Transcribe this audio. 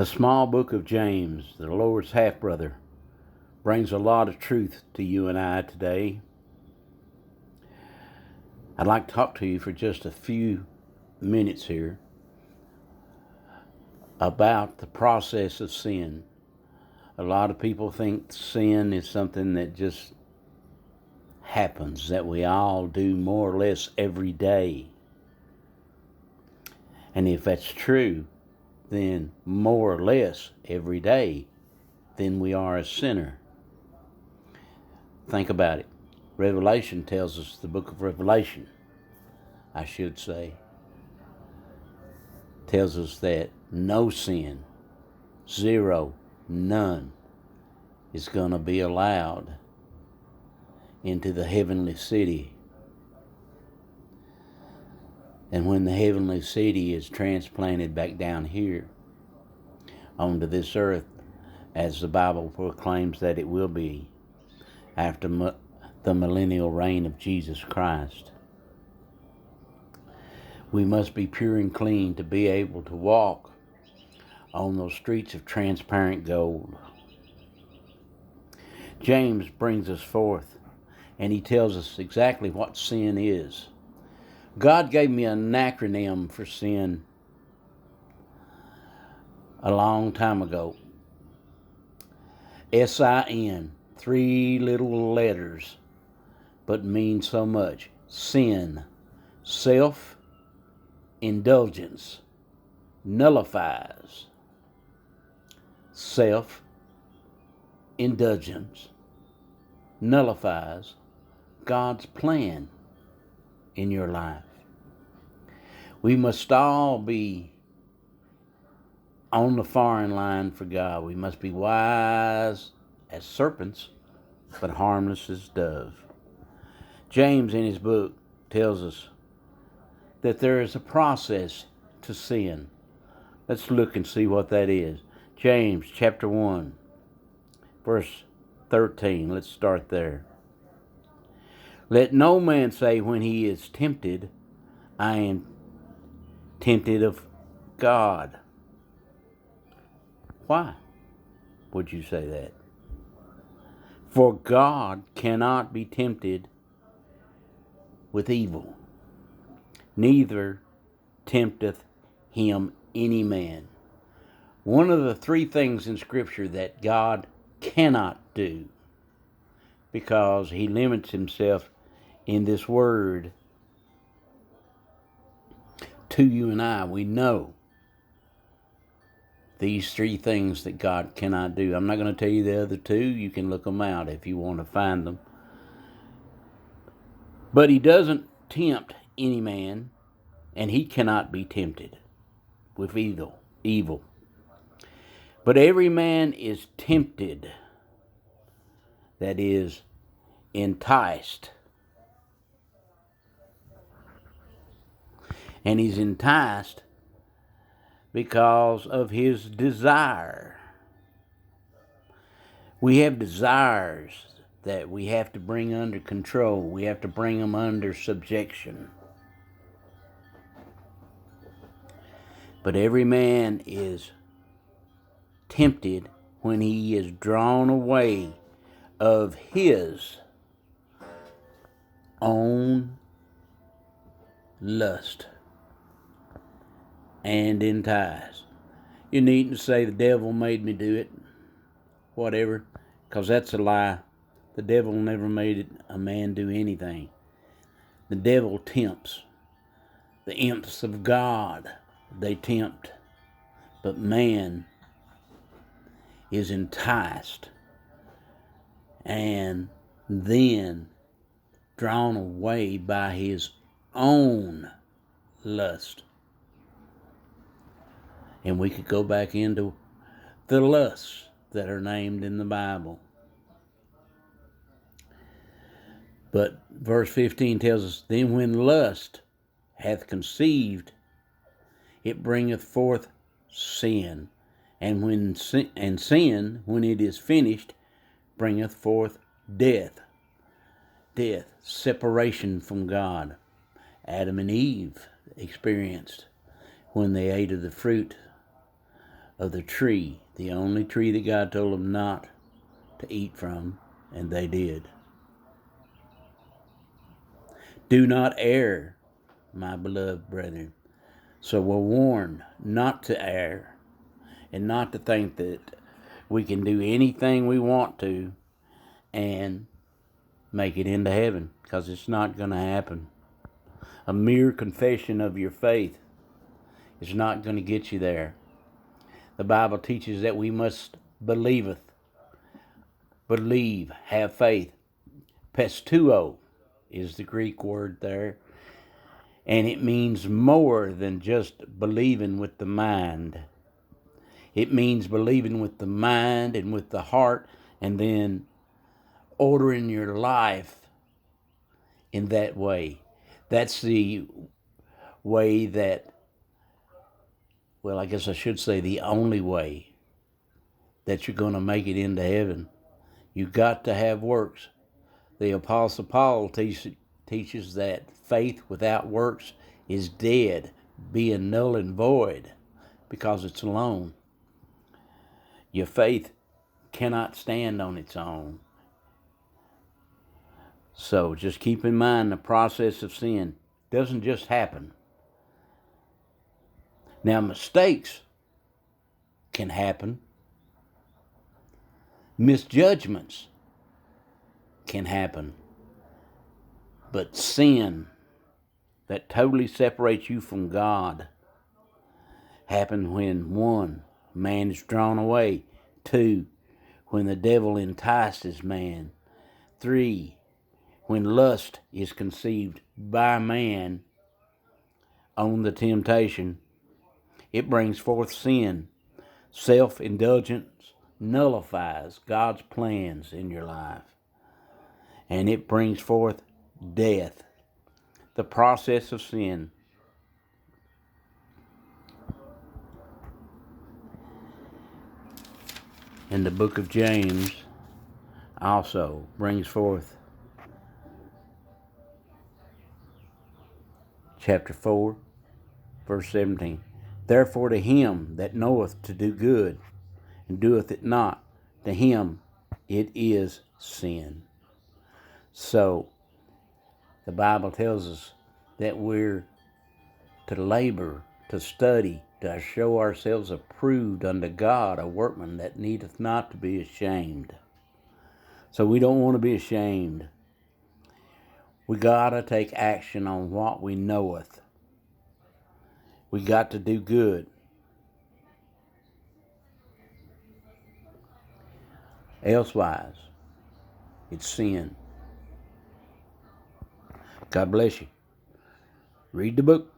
The small book of James, the Lord's half-brother, brings a lot of truth to you and I today. I'd like to talk to you for just a few minutes here about the process of sin. A lot of people think sin is something that just happens, that we all do more or less every day. And if that's true, then more or less every day, then we are a sinner. Think about it. Revelation tells us, the book of Revelation, I should say, tells us that no sin, zero, none, is going to be allowed into the heavenly city. And when the heavenly city is transplanted back down here onto this earth, as the Bible proclaims that it will be after the millennial reign of Jesus Christ, we must be pure and clean to be able to walk on those streets of transparent gold. James brings us forth, and he tells us exactly what sin is. God gave me an acronym for sin a long time ago. S-I-N, 3 little letters, but mean so much. Sin, self-indulgence, nullifies. Self-indulgence nullifies God's plan in your life. We must all be on the firing line for God. We must be wise as serpents, but harmless as doves. James in his book tells us that there is a process to sin. Let's look and see what that is. James chapter 1, verse 13. Let's start there. Let no man say when he is tempted, I am tempted of God. Why would you say that? For God cannot be tempted with evil, neither tempteth him any man. One of the 3 things in Scripture that God cannot do, because he limits himself in this word to you and I. We know these 3 things that God cannot do. I'm not going to tell you the other 2. You can look them out if you want to find them. But he doesn't tempt any man, and he cannot be tempted with evil. But every man is tempted, that is, enticed. And he's enticed because of his desire. We have desires that we have to bring under control. We have to bring them under subjection. But every man is tempted when he is drawn away of his own lust and enticed. You needn't say the devil made me do it, whatever, because that's a lie. The devil never made a man do anything. The devil tempts. The imps of God, they tempt. But man is enticed and then drawn away by his own lust. And we could go back into the lusts that are named in the Bible. But verse 15 tells us, then when lust hath conceived, it bringeth forth sin. And sin, when it is finished, bringeth forth death. Death, separation from God. Adam and Eve experienced when they ate of the fruit of the tree, the only tree that God told them not to eat from, and they did. Do not err, my beloved brethren. So we're warned not to err and not to think that we can do anything we want to and make it into heaven, because it's not going to happen. A mere confession of your faith is not going to get you there. The Bible teaches that we must believe, have faith. Pistuo is the Greek word there, and it means more than just believing with the mind. It means believing with the mind and with the heart, and then ordering your life in that way. That's the way that, well, I guess I should say the only way that you're going to make it into heaven. You've got to have works. The Apostle Paul teaches that faith without works is dead, being null and void, because it's alone. Your faith cannot stand on its own. So just keep in mind the process of sin doesn't just happen. Now, mistakes can happen. Misjudgments can happen. But sin that totally separates you from God happens when 1, man is drawn away. 2, when the devil entices man. 3, when lust is conceived by man on the temptation. It brings forth sin. Self-indulgence nullifies God's plans in your life. And it brings forth death. The process of sin. In the book of James also brings forth chapter 4, verse 17. Therefore to him that knoweth to do good and doeth it not, to him it is sin. So the Bible tells us that we're to labor, to study, to show ourselves approved unto God, a workman that needeth not to be ashamed. So we don't want to be ashamed. We got to take action on what we knoweth. We got to do good. Elsewise, it's sin. God bless you. Read the book.